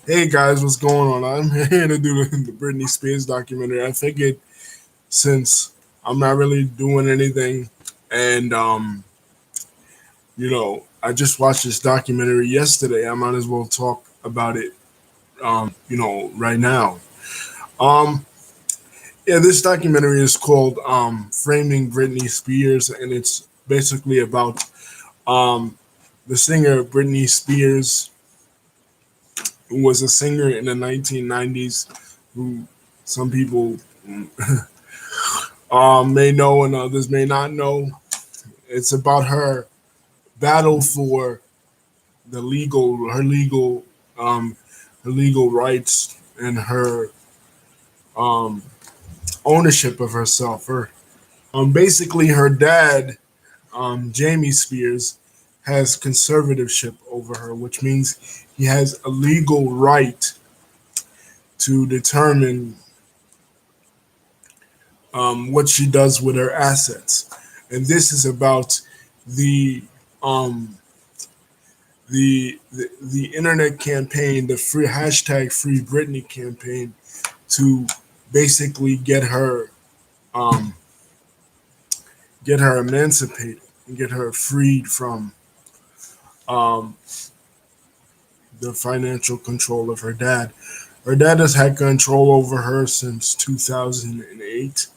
Hey guys, what's going on? I'm here to do the Britney Spears documentary. I figured since I'm not really doing anything, and I just watched this documentary yesterday. I might as well talk about it, right now. Um, yeah, this documentary is called "Framing Britney Spears," and it's basically about um the singer Britney Spears, who was a singer in the 1990s, who some people may know and others may not know. It's about her battle for the legal, um, her legal rights and her um, ownership of herself. Basically, her dad, Jamie Spears, has conservatorship over her, which means he has a legal right to determine what she does with her assets. And this is about the um, the internet campaign, the free hashtag Free Britney campaign, to basically um, get her emancipated and get her freed from um, the financial control of her dad. Her dad has had control over her since 2008.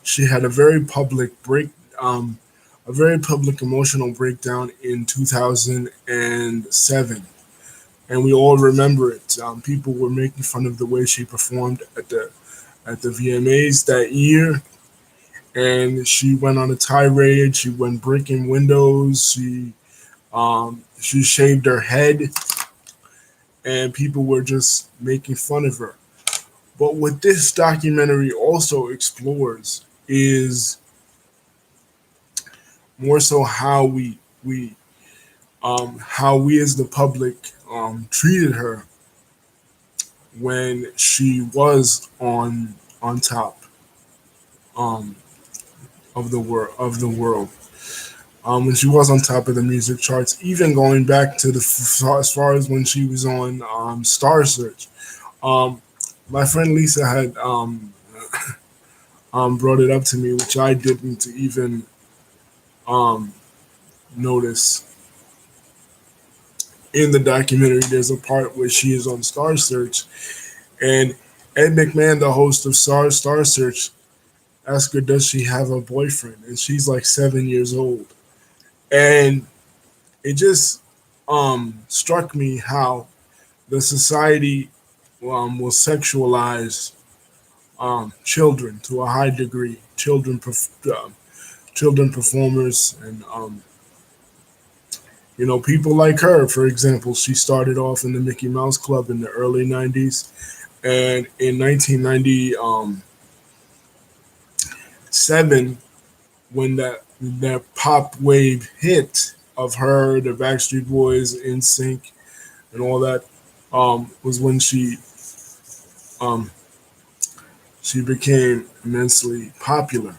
She had um, a very public emotional breakdown in 2007, and we all remember it. People were making fun of the way she performed at the VMAs that year, and she went on a tirade. She went breaking windows. She shaved her head, and people were just making fun of her. But what this documentary also explores is more so how we as the public treated her when she was on top um, of the world. When she was on top of the music charts, even going back to as far as when she was on Star Search. Um, my friend Lisa had brought it up to me, which I didn't even um, notice. In the documentary, there's a part where she is on Star Search, and Ed McMahon, the host of Star Search, asks her, "Does she have a boyfriend?" And she's like 7 years old, and it just struck me how the society will sexualize children to a high degree, children performers, and people like her. For example, she started off in the Mickey Mouse Club in the early '90s, and in 1997, when that pop wave hit of her, the Backstreet Boys, In Sync, and all that, was when um, she became immensely popular.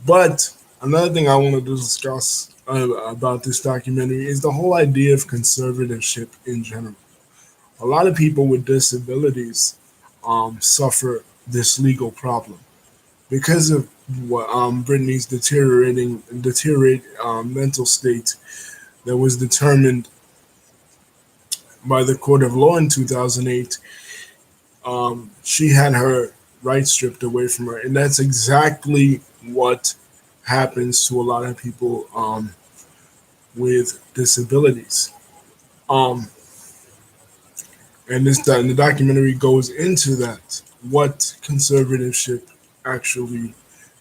But another thing I wanted to discuss about this documentary is the whole idea of conservatorship in general. A lot of people with disabilities suffer this legal problem because of Britney's deteriorate mental state that was determined by the court of law in 2008. She had her rights stripped away from her, and that's exactly what happens to a lot of people with disabilities. Um, and the documentary goes into that, what conservatorship actually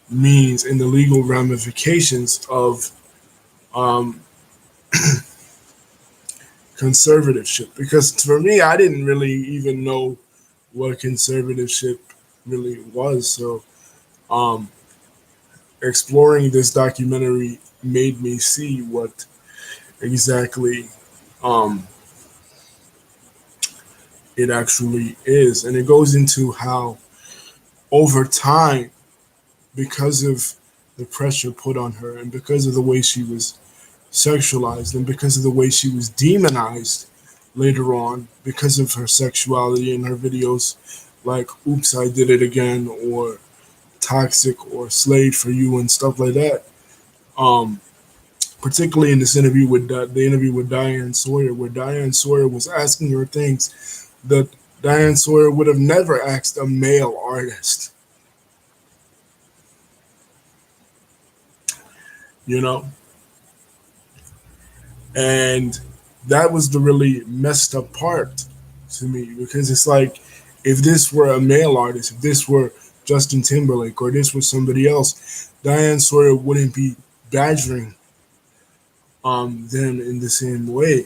means and the legal ramifications of um, conservatorship. Because for me, I didn't really even know what conservatorship really was. So um, exploring this documentary made me see what exactly um, it actually is. And it goes into how, over time, because of the pressure put on her and because of the way she was sexualized, and because of the way she was demonized later on because of her sexuality in her videos, like "Oops, I Did It Again" or "Toxic" or "Slave for You" and stuff like that. Um, Particularly in this interview with the interview with Diane Sawyer, where Diane Sawyer was asking her things that Diane Sawyer would have never asked a male artist. You know, and that was the really messed up part to me because it's like if this were a male artist, if this were Justin Timberlake or this was somebody else, Diane Sawyer wouldn't be badgering them in the same way.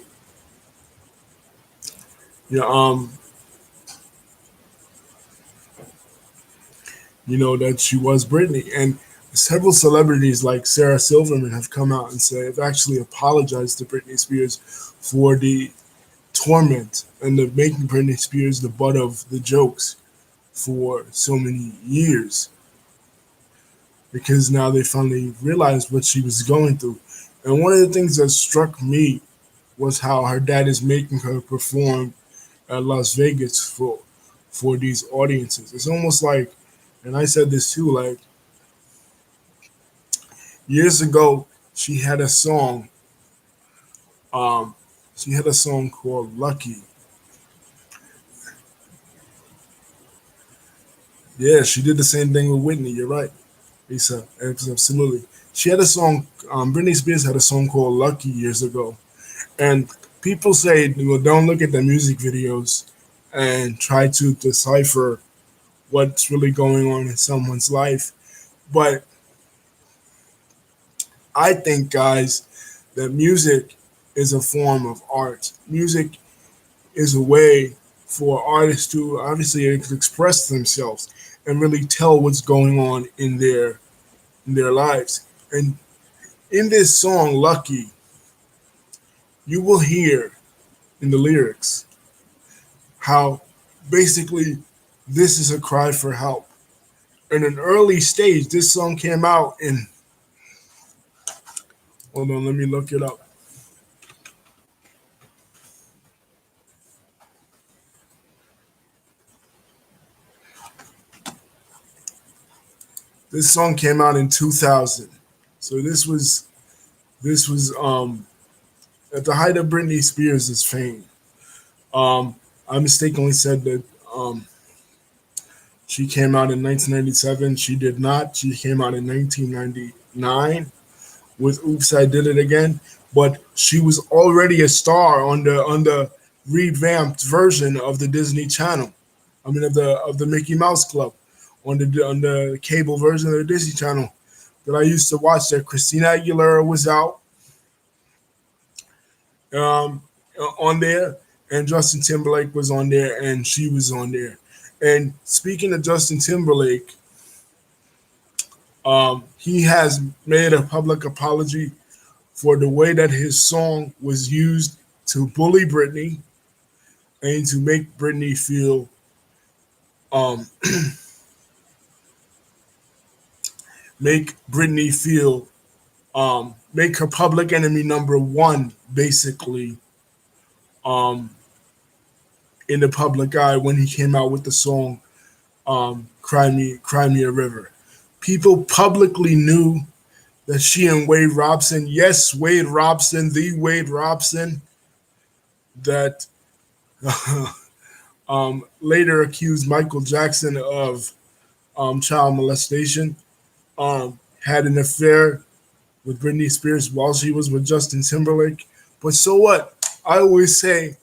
You know, that she was Britney, and several celebrities like Sarah Silverman have come out and say have actually apologized to Britney Spears for the torment and the making Britney Spears the butt of the jokes for so many years because now they finally realized what she was going through. And one of the things that struck me was how her dad is making her perform at Las Vegas for these audiences. It's almost like, and I said this too, like years ago, she had a song. Um, she had a song called "Lucky." Yeah, she did the same thing with Whitney. You're right, Lisa. Absolutely. She had a song. Britney Spears had a song called "Lucky" years ago, and people say, well, don't look at the music videos and try to decipher what's really going on in someone's life. But I think, guys, that music is a form of art. Music is a way for artists to obviously express themselves and really tell what's going on in their lives. And in this song, Lucky, you will hear in the lyrics how basically this is a cry for help. In an early stage, this song came out in, hold on, let me look it up. This song came out in 2000. So this was at the height of Britney Spears' fame. Um, I mistakenly said that she came out in 1997. She did not. She came out in 1999 with "Oops, I Did It Again." But she was already a star on the revamped version of the Disney Channel. I mean, of the Mickey Mouse Club on the cable version of the Disney Channel that I used to watch. That Christina Aguilera was out um, on there, and Justin Timberlake was on there, and she was on there. And speaking of Justin Timberlake, he has made a public apology for the way that his song was used to bully Britney and to um, make Britney feel, make her public enemy number one, basically, um, in the public eye when he came out with the song Cry Me a River." People publicly knew that she and Wade Robson, yes, Wade Robson, the Wade Robson, that later accused Michael Jackson of child molestation, had an affair with Britney Spears while she was with Justin Timberlake. But so what? I always say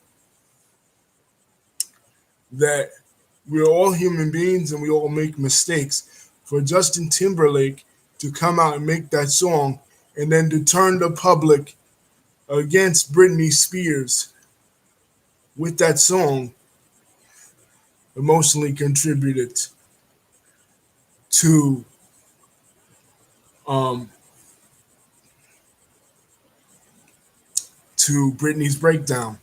that we're all human beings and we all make mistakes. For Justin Timberlake to come out and make that song and then to turn the public against Britney Spears with that song emotionally contributed to um, Britney's breakdown.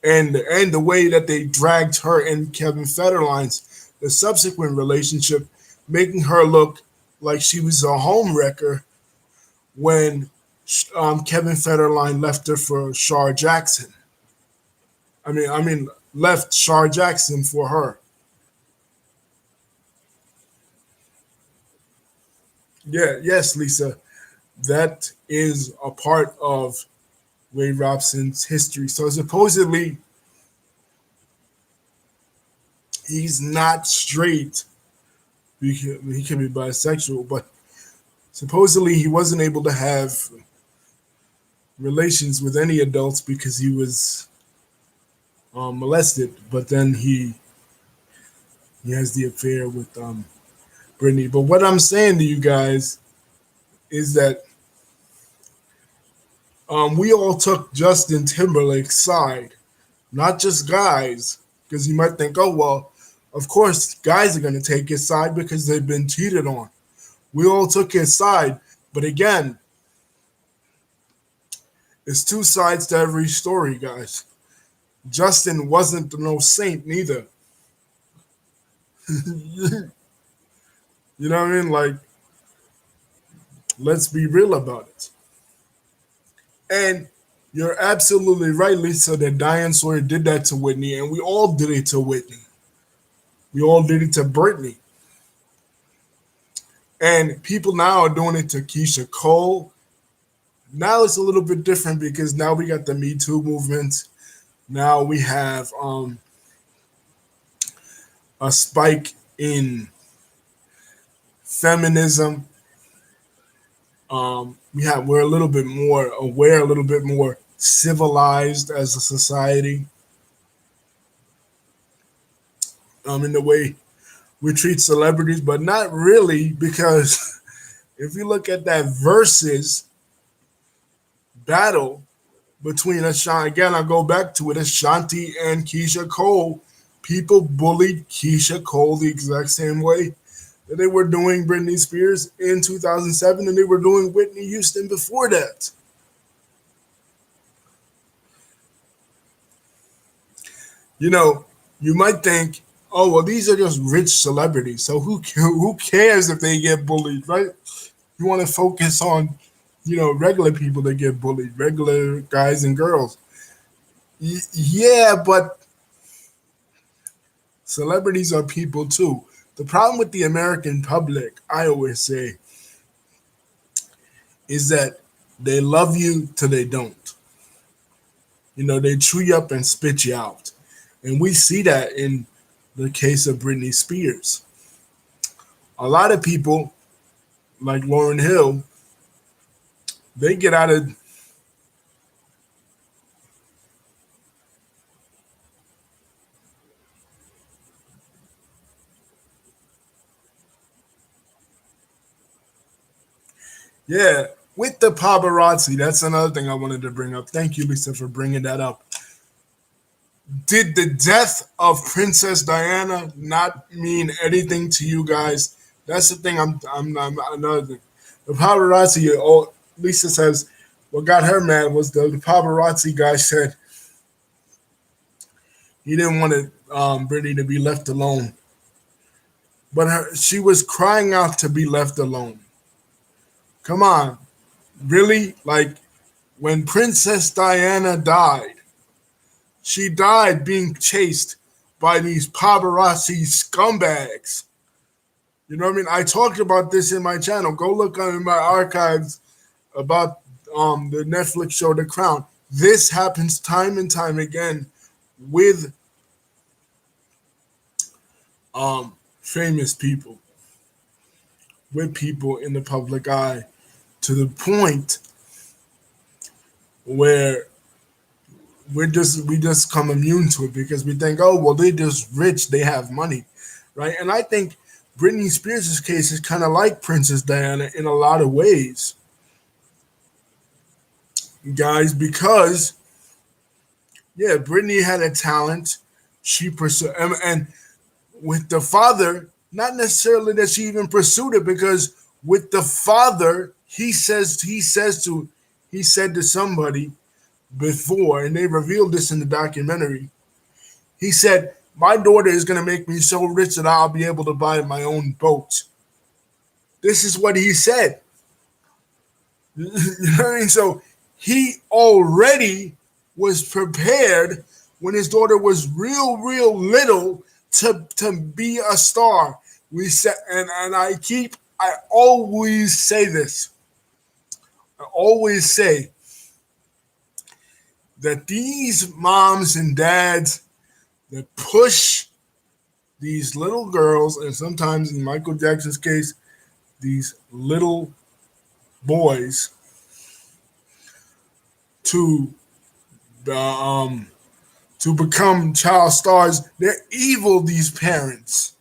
And the way that they dragged her and Kevin Federline's the subsequent relationship, making her look like she was a home wrecker when Kevin Federline left her for Shar Jackson. Left Shar Jackson for her. Yeah, yes, Lisa. That is a part of Wade Robson's history. So supposedly he's not straight. He can be bisexual, but supposedly he wasn't able to have relations with any adults because he was molested. But then he has the affair with Britney. But what I'm saying to you guys is that we all took Justin Timberlake's side, not just guys, because you might think, oh well, of course guys are going to take his side because they've been cheated on. We all took his side, but again, it's two sides to every story, guys. Justin wasn't no saint neither. You know what I mean? Like, let's be real about it. And you're absolutely right, Lisa, that Diane Sawyer did that to Whitney, and we all did it to Whitney. We all did it to Britney. And people now are doing it to Keisha Cole. Now it's a little bit different because now we got the Me Too movement. Now we have a spike in feminism. We're a little bit more aware, a little bit more civilized as a society. In the way we treat celebrities, but not really, because if you look at that versus battle between Ashanti, again, I go back to it, Ashanti and Keisha Cole, people bullied Keisha Cole the exact same way that they were doing Britney Spears in 2007 and they were doing Whitney Houston before that. You know, you might think, oh, well, these are just rich celebrities, so who cares if they get bullied, right? You want to focus on, regular people that get bullied, regular guys and girls. Yeah, but celebrities are people too. The problem with the American public, I always say, is that they love you till they don't. They chew you up and spit you out. And we see that in the case of Britney Spears. A lot of people, like Lauryn Hill, they get out of yeah, with the paparazzi. That's another thing I wanted to bring up. Thank you, Lisa, for bringing that up. Did the death of Princess Diana not mean anything to you guys? That's the thing. I'm another thing. The paparazzi. Oh, Lisa says what got her mad was the paparazzi guy said he didn't want Britney to be left alone, but she was crying out to be left alone. Come on, really? Like when Princess Diana died, she died being chased by these paparazzi scumbags. You know what I mean? I talked about this in my channel. Go look in my archives about the Netflix show The Crown. This happens time and time again with famous people, with people in the public eye, to the point where we just come immune to it because we think, oh well, they're just rich, they have money, right? And I think Britney Spears' case is kind of like Princess Diana in a lot of ways, guys, because yeah, Britney had a talent. She pursued, and with the father, not necessarily that she even pursued it, because with the father, he said to somebody before, and they revealed this in the documentary. He said, "My daughter is going to make me so rich that I'll be able to buy my own boat." This is what he said. You know what I mean? So he already was prepared when his daughter was real little to be a star. We said, and I always say this. I always say that these moms and dads that push these little girls, and sometimes in Michael Jackson's case, these little boys, to um to become child stars. They're evil. These parents,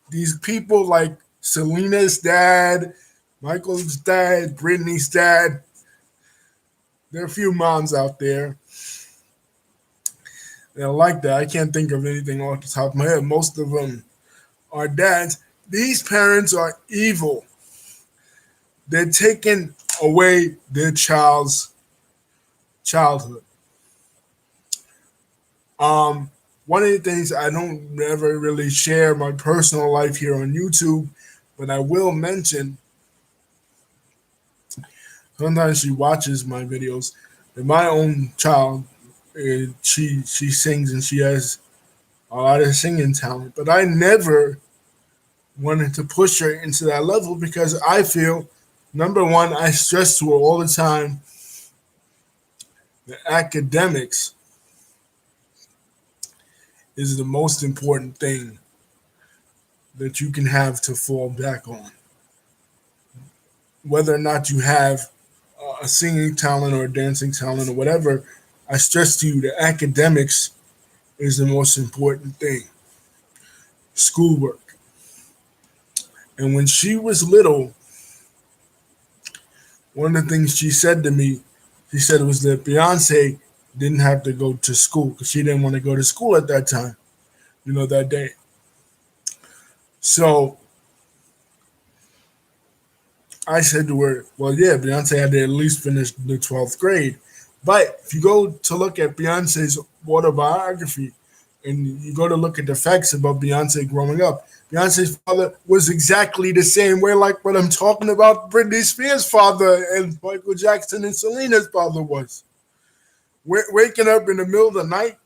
these people like Selena's dad, Michael's dad, Britney's dad. There are a few moms out there that are like that. I can't think of anything off the top of my head. Most of them are dads. These parents are evil. They're taking away their child's childhood. Um, One of the things I don't ever really share my personal life here on YouTube, but I will mention sometimes she watches my videos. And my own child, she sings and she has a lot of singing talent, but I never wanted to push her into that level because I feel, number one, I stress to her all the time that academics is the most important thing that you can have to fall back on. Whether or not you have a singing talent or a dancing talent or whatever, I stress to you that academics is the most important thing. Schoolwork. And when she was little, one of the things she said to me, she said it was that Beyonce didn't have to go to school because she didn't want to go to school at that time, that day. So I said to her, well, yeah, Beyonce had to at least finish the 12th grade. But if you go to look at Beyonce's autobiography and you go to look at the facts about Beyonce growing up, Beyonce's father was exactly the same way like what I'm talking about Britney Spears' father and Michael Jackson and Selena's father was. Waking up in the middle of the night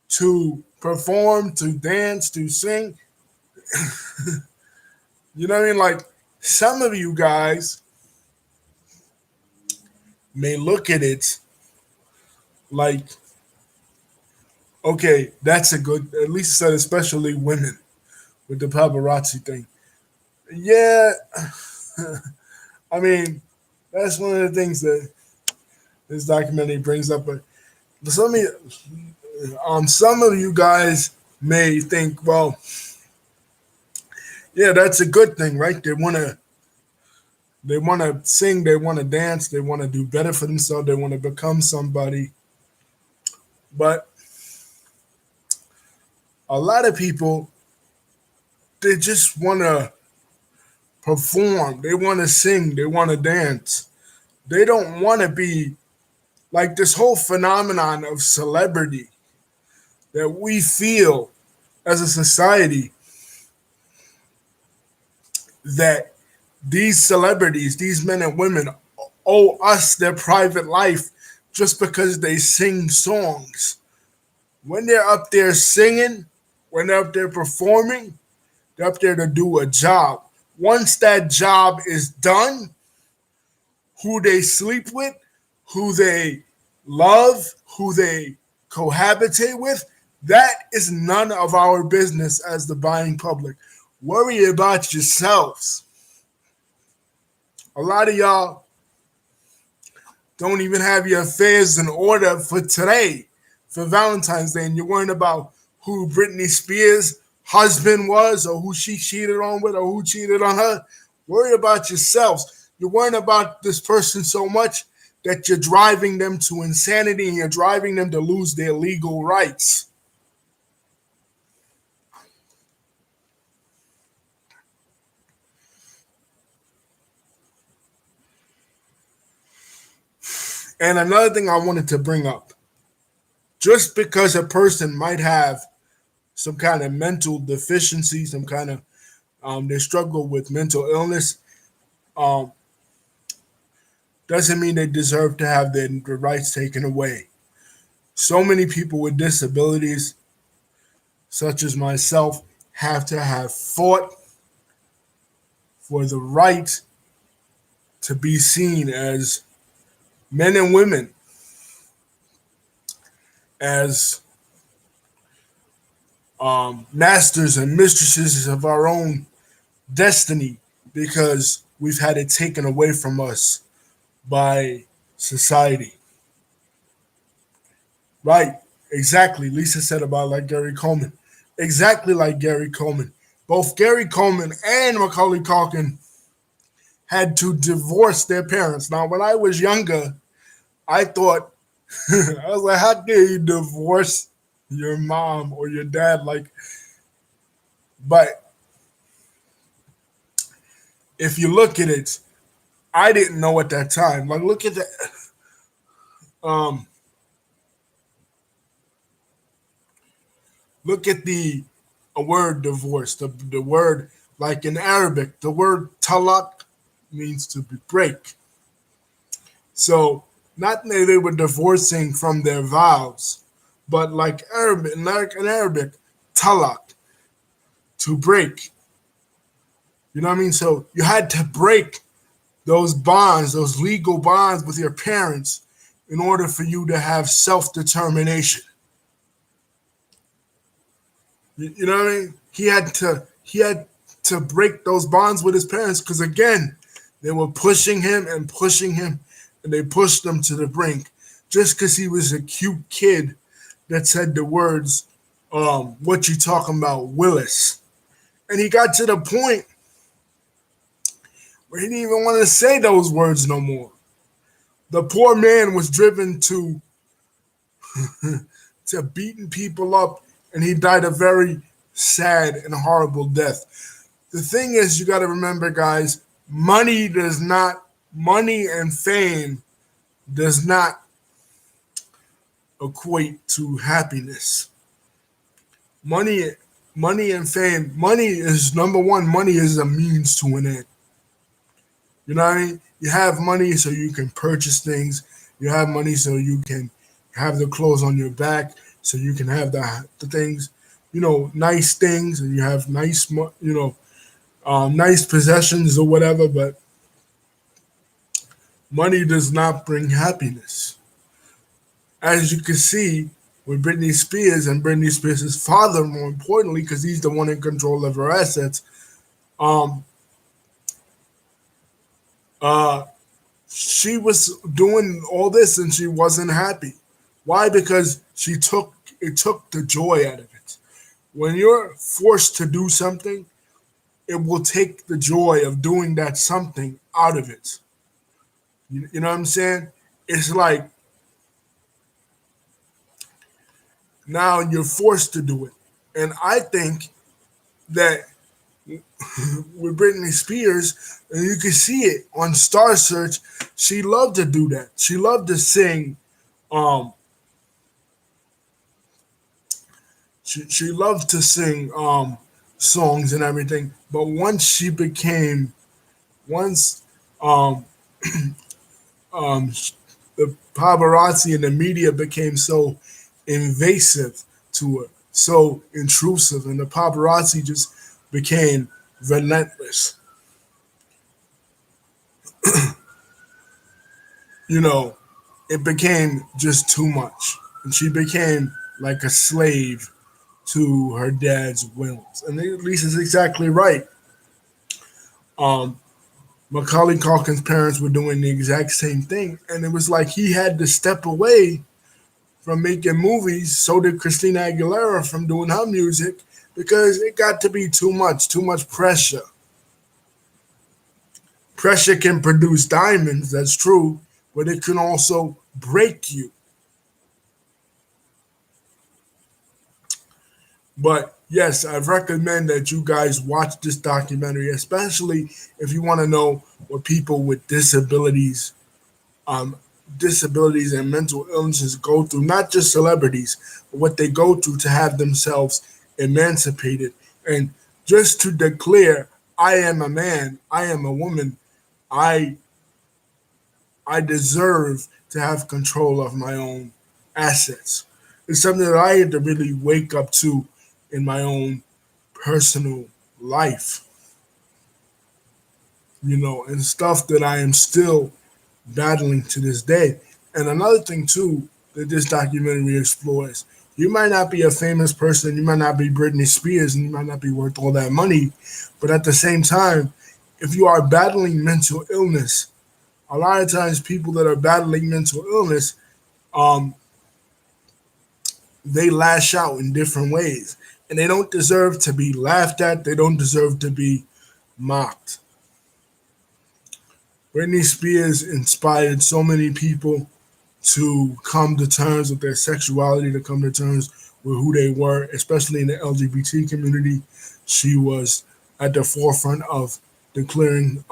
to perform, to dance, to sing. You know what I mean? Like, some of you guys may look at it like, okay, that's a good, at least said, especially women with the paparazzi thing. Yeah, I mean, that's one of the things that this documentary brings up. But some of you guys may think, well, yeah, that's a good thing, right? They want to sing, they want to dance, they want to do better for themselves, they want to become somebody. But a lot of people, they just want to perform, they want to sing, they want to dance. They don't want to be like this whole phenomenon of celebrity that we feel as a society, that these celebrities, these men and women, owe us their private life just because they sing songs. When they're up there singing, when they're up there performing, they're up there to do a job. Once that job is done, who they sleep with, who they love, who they cohabitate with, that is none of our business as the buying public. Worry about yourselves. A lot of y'all don't even have your affairs in order for today, for Valentine's Day, and you're worrying about who Britney Spears' husband was, or who she cheated on with, or who cheated on her. Worry about yourselves. You're worrying about this person so much that you're driving them to insanity and you're driving them to lose their legal rights. And another thing I wanted to bring up, just because a person might have some kind of mental deficiency, some kind of they struggle with mental illness, um, doesn't mean they deserve to have their rights taken away. So many people with disabilities, such as myself, have to have fought for the right to be seen as men and women, as masters and mistresses of our own destiny, because we've had it taken away from us by society. Right, exactly. Lisa said about like Gary Coleman. Exactly like Gary Coleman. Both Gary Coleman and Macaulay Culkin had to divorce their parents. Now, when I was younger, I thought, I was like, how dare you divorce your mom or your dad? Like, but if you look at it, I didn't know at that time. Like, look at the, um, look at the a word divorce. The word like in Arabic, the word talak means to break. So not that they were divorcing from their vows, but like in Arabic, talak, to break. You know what I mean? So you had to break those bonds, those legal bonds with your parents in order for you to have self determination. You know what I mean? He had to break those bonds with his parents because again, they were pushing him, and they pushed him to the brink just because he was a cute kid that said the words, "What you talking about, Willis?" And he got to the point where he didn't even want to say those words no more. The poor man was driven to beating people up, and he died a very sad and horrible death. The thing is, you got to remember, guys, money and fame does not equate to happiness. Money, money and fame, money is number one. Money is a means to an end. You know what I mean? You have money so you can purchase things. You have money so you can have the clothes on your back, so you can have the things, nice things, and you have nice, nice possessions or whatever. But money does not bring happiness, as you can see with Britney Spears and Britney Spears' father. More importantly, because he's the one in control of her assets. Um, uh, she was doing all this and she wasn't happy. Why? Because it took the joy out of it. When you're forced to do something, it will take the joy of doing that something out of it. You know what I'm saying? It's like now you're forced to do it. And I think that with Britney Spears, and you can see it on Star Search, she loved to do that. She loved to sing. Um, she loved to sing songs and everything. But once um, um, the paparazzi and the media became so invasive to her, so intrusive, and the paparazzi just became relentless. You know, it became just too much, and she became like a slave to her dad's whims. And Lisa's exactly right. Um, Macaulay Culkin's parents were doing the exact same thing, and it was like he had to step away from making movies. So did Christina Aguilera from doing her music because it got to be too much pressure. Pressure can produce diamonds, that's true, but it can also break you. But yes, I recommend that you guys watch this documentary, especially if you want to know what people with um, disabilities and mental illnesses go through, not just celebrities, but what they go through to have themselves emancipated. And just to declare, I am a man, I am a woman, I I deserve to have control of my own assets. It's something that I had to really wake up to in my own personal life, and stuff that I am still battling to this day. And another thing too that this documentary explores, you might not be a famous person, you might not be Britney Spears, and you might not be worth all that money, but at the same time, if you are battling mental illness, a lot of times people that are battling mental illness, um, they lash out in different ways, and they don't deserve to be laughed at. They don't deserve to be mocked. Britney Spears inspired so many people to come to terms with their sexuality, to come to terms with who they were, especially in the LGBT community. She was at the forefront of declaring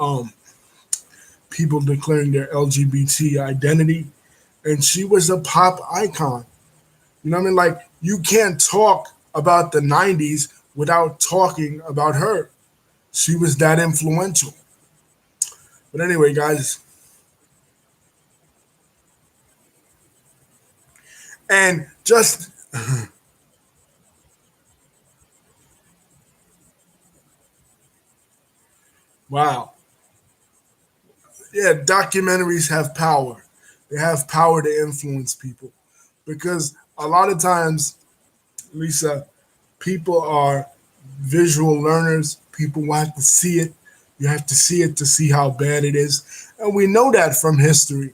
people declaring their LGBT identity, and she was a pop icon. You know what I mean? Like you can't talk about the '90s without talking about her. She was that influential. But anyway, guys, and just wow, yeah, documentaries have power. They have power to influence people because a lot of times, Lisa, people are visual learners. People have to see it. You have to see it to see how bad it is. And we know that from history.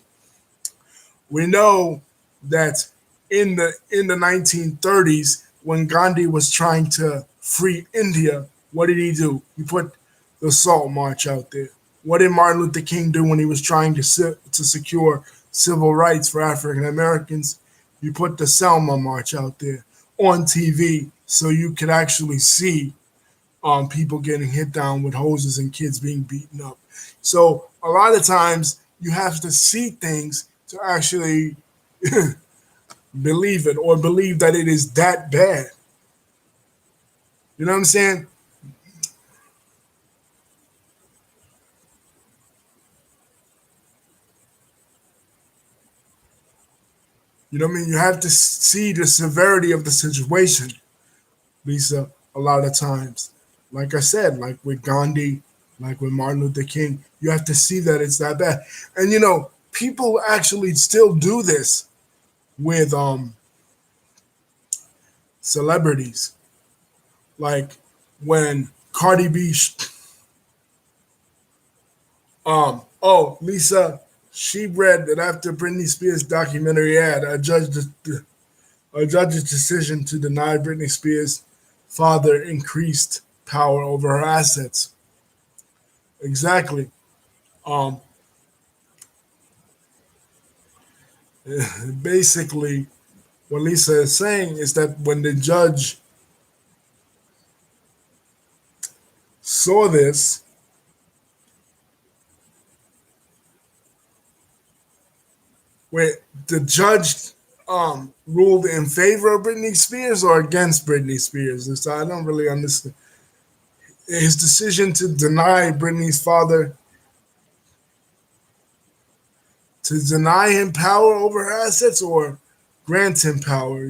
We know that in the 1930s, when Gandhi was trying to free India, what did he do? He put the Salt March out there. What did Martin Luther King do when he was trying to secure civil rights for African Americans? He put the Selma March out there on TV so you could actually see people getting hit down with hoses and kids being beaten up. So a lot of times you have to see things to actually believe it or believe that it is that bad. You know what I'm saying? You know what I mean? You have to see the severity of the situation, Lisa, a lot of times. Like I said, like with Gandhi, like with Martin Luther King, you have to see that it's that bad. And people actually still do this with celebrities. Like when Cardi B, Lisa, she read that after Britney Spears documentary ad, a judge's decision to deny Britney Spears' father increased power over her assets. Exactly. Um, Basically, what Lisa is saying is that when the judge saw this, where the judge ruled in favor of Britney Spears or against Britney Spears. And so I don't really understand his decision to deny Britney's father, to deny him power over her assets or grant him power.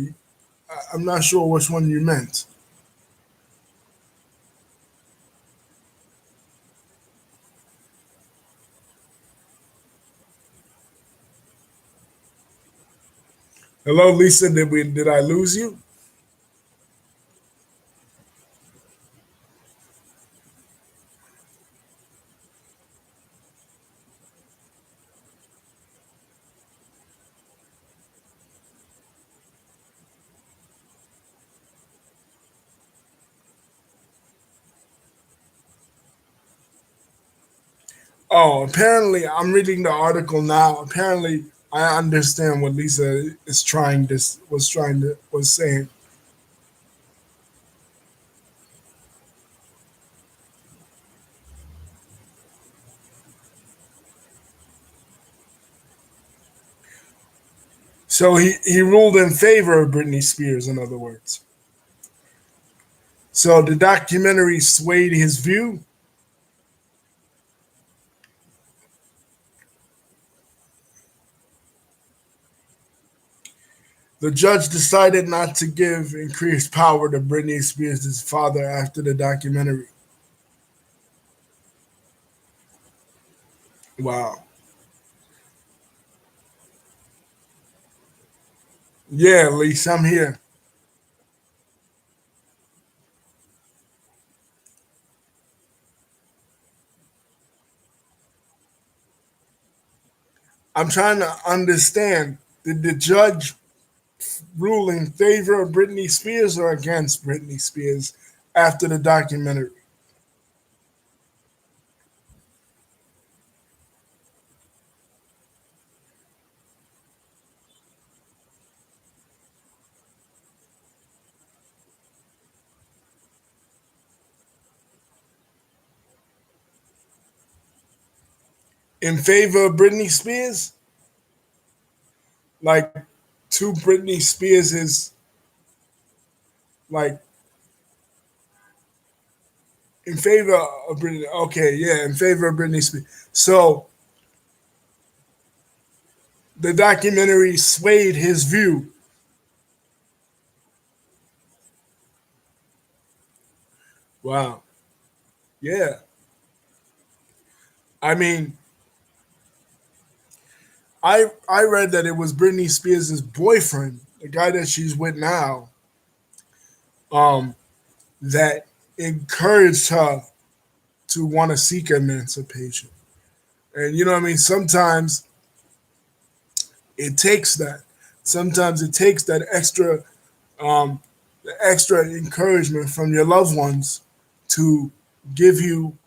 I'm not sure which one you meant. Hello, Lisa. Did I lose you? Oh, apparently I'm reading the article now. Apparently I understand what Lisa is trying to was saying. So he ruled in favor of Britney Spears, in other words. So the documentary swayed his view. The judge decided not to give increased power to Britney Spears' father after the documentary. Wow. Yeah, at least I'm here. I'm trying to understand. Did the judge rule in favor of Britney Spears or against Britney Spears after the documentary? In favor of Britney Spears? Like to Britney Spears is like in favor of Britney. Okay, yeah, in favor of Britney Spears. So the documentary swayed his view. Wow. Yeah. I mean, I read that it was Britney Spears' boyfriend, the guy that she's with now, um, that encouraged her to want to seek emancipation. And you know what I mean? Sometimes it takes that. Sometimes it takes that um, the extra encouragement from your loved ones to give you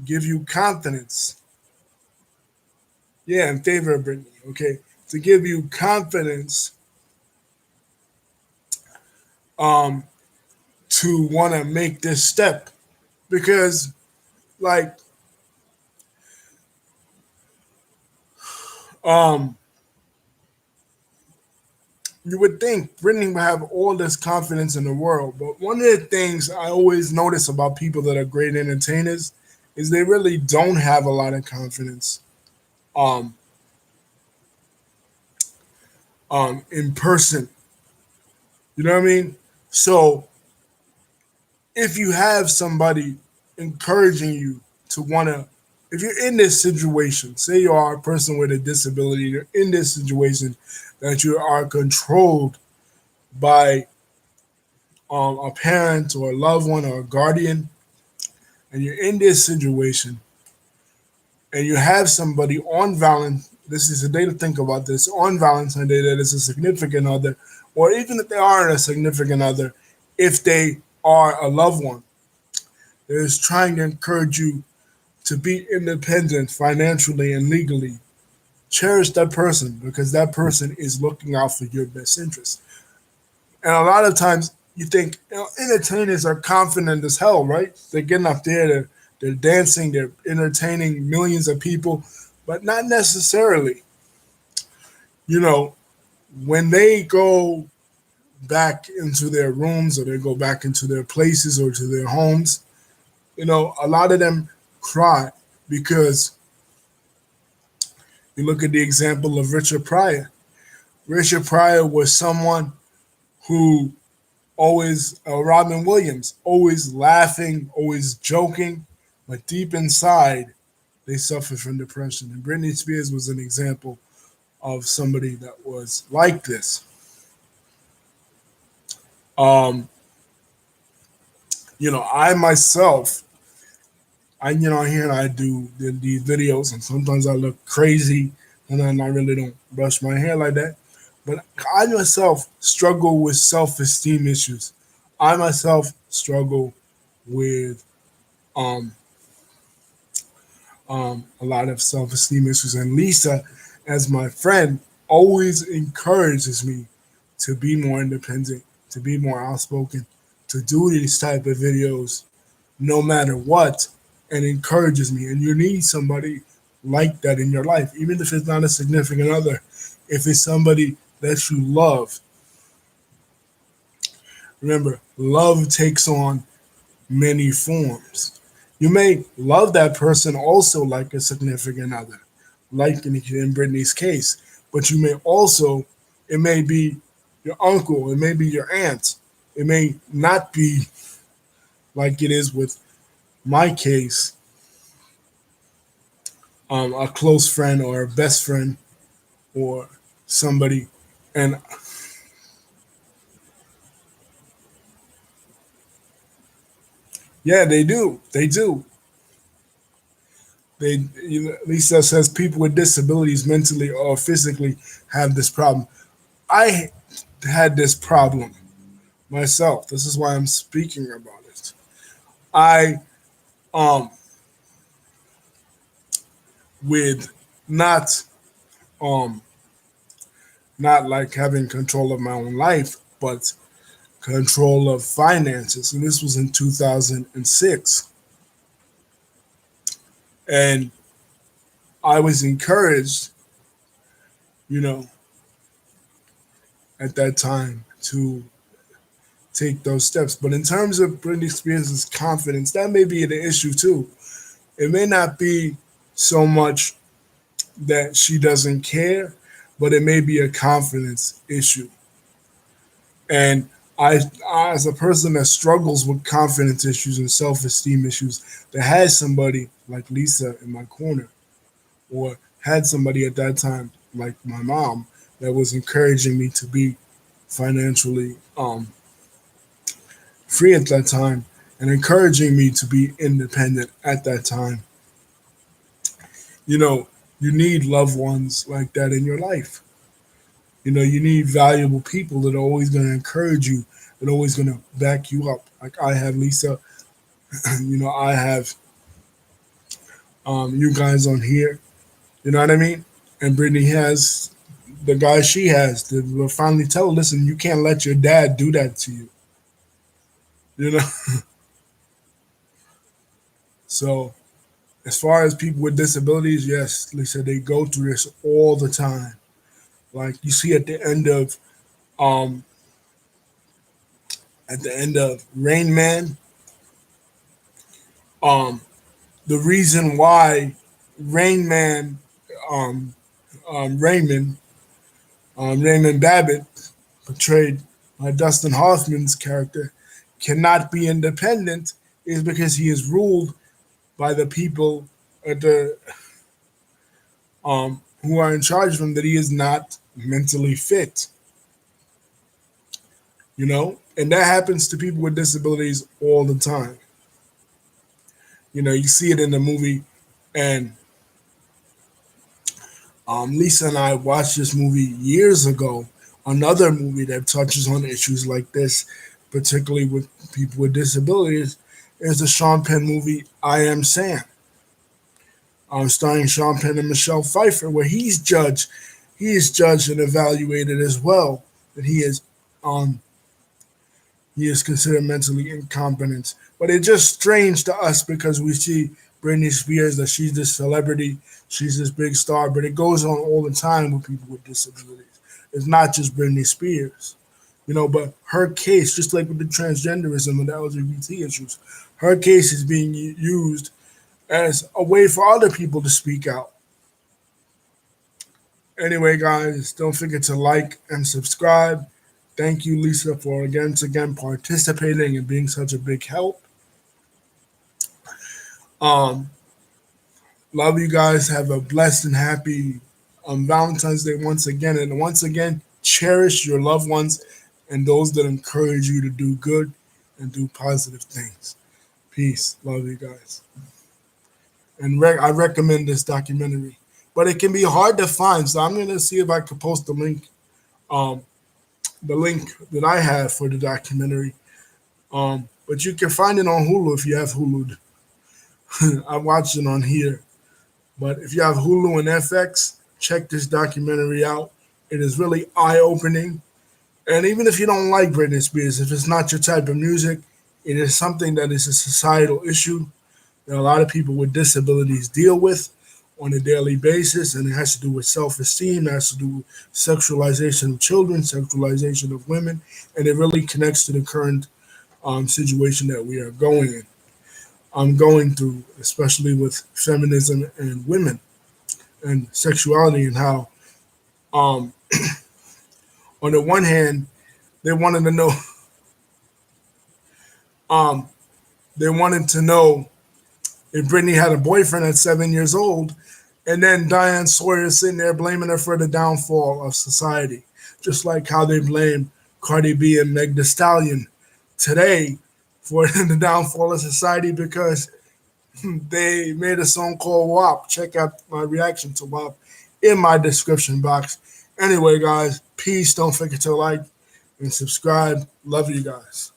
give you confidence. Yeah, in favor of Britney. Okay, to give you confidence um, to want to make this step because, like, um, you would think Britney would have all this confidence in the world, but one of the things I always notice about people that are great entertainers is they really don't have a lot of confidence um, in person. You know what I mean? So if you have somebody encouraging you to want to, if you're in this situation, say you are a person with a disability, you're in this situation that you are controlled by a parent or a loved one or a guardian, and you're in this situation, and you have somebody on Valentine, this is a day to think about this, on Valentine's Day that is a significant other, or even if they aren't a significant other, if they are a loved one that is trying to encourage you to be independent financially and legally, cherish that person because that person is looking out for your best interest. And a lot of times you think entertainers are confident as hell, right? They're getting up there, they're dancing, they're entertaining millions of people, but not necessarily. You know, when they go back into their rooms or they go back into their places or to their homes, a lot of them cry because you look at the example of Richard Pryor. Richard Pryor was someone who always, Robin Williams, always laughing, always joking, but deep inside, they suffered from depression. And Britney Spears was an example of somebody that was like this. Um, I myself, here I do these videos, and sometimes I look crazy, and then I really don't brush my hair like that. But I myself struggle with self-esteem issues. I myself struggle with um, a lot of self-esteem issues. And Lisa, as my friend, always encourages me to be more independent, to be more outspoken, to do these type of videos, no matter what, and encourages me. And you need somebody like that in your life, even if it's not a significant other. If it's somebody that you love, remember, love takes on many forms. You may love that person also like a significant other, like in Brittany's case, but you may also, it may be your uncle, it may be your aunt. It may not be like it is with my case, a close friend or a best friend or somebody. And yeah, they do. They do. Lisa says people with disabilities mentally or physically have this problem. I had this problem myself. This is why I'm speaking about it. I um with not um not like having control of my own life, but control of finances. And this was in 2006. And I was encouraged, you know, at that time to take those steps. But in terms of Britney Spears' confidence, that may be an issue too. It may not be so much that she doesn't care, but it may be a confidence issue. And as a person that struggles with confidence issues and self esteem issues, that has somebody like Lisa in my corner, or had somebody at that time like my mom that was encouraging me to be financially free at that time and encouraging me to be independent at that time. You know, you need loved ones like that in your life. You know, you need valuable people that are always going to encourage you, that are always going to back you up. Like I have Lisa, you know, I have you guys on here. You know what I mean? And Brittany has the guy she has that will finally tell her, listen, you can't let your dad do that to you. You know? So as far as people with disabilities, yes, Lisa, they go through this all the time. Like you see um at the end of Rain Man, um the reason why Rain Man um Raymond Raymond Babbitt portrayed by Dustin Hoffman's character cannot be independent is because he is ruled by the people at the who are in charge of him that he is not mentally fit. You know, and that happens to people with disabilities all the time. You know, you see it in the movie, and Lisa and I watched this movie years ago. Another movie that touches on issues like this, particularly with people with disabilities, is the Sean Penn movie I Am Sam, starring Sean Penn and Michelle Pfeiffer, where he is judged and evaluated as well. That um, he is considered mentally incompetent. But it's just strange to us because we see Britney Spears that she's this celebrity, she's this big star, but it goes on all the time with people with disabilities. It's not just Britney Spears, you know, but her case, just like with the transgenderism and the LGBT issues, her case is being used as a way for other people to speak out. Anyway, guys, don't forget to like and subscribe. Thank you, Lisa, for again participating and being such a big help. Um, Love you guys. Have a blessed and happy Valentine's Day once again. And once again, cherish your loved ones and those that encourage you to do good and do positive things. Peace. Love you guys. And I recommend this documentary, but it can be hard to find. So I'm gonna see if I can post um, the link that I have for the documentary. But you can find it on Hulu if you have Hulu. I watched it on here. But if you have Hulu and FX, check this documentary out. It is really eye opening. And even if you don't like Britney Spears, if it's not your type of music, it is something that is a societal issue that a lot of people with disabilities deal with on a daily basis. And it has to do with self esteem, it has to do with sexualization of children, sexualization of women. And it really connects to the current situation that we are going in. I'm going through, especially with feminism and women and sexuality, and how, um, on the one hand, They wanted to know. Um, they wanted to know if Britney had a boyfriend at 7 years old, and then Diane Sawyer sitting there blaming her for the downfall of society, just like how they blame Cardi B and Meg Thee Stallion today for the downfall of society because they made a song called WAP. Check out my reaction to WAP in my description box. Anyway, guys, peace. Don't forget to like and subscribe. Love you guys.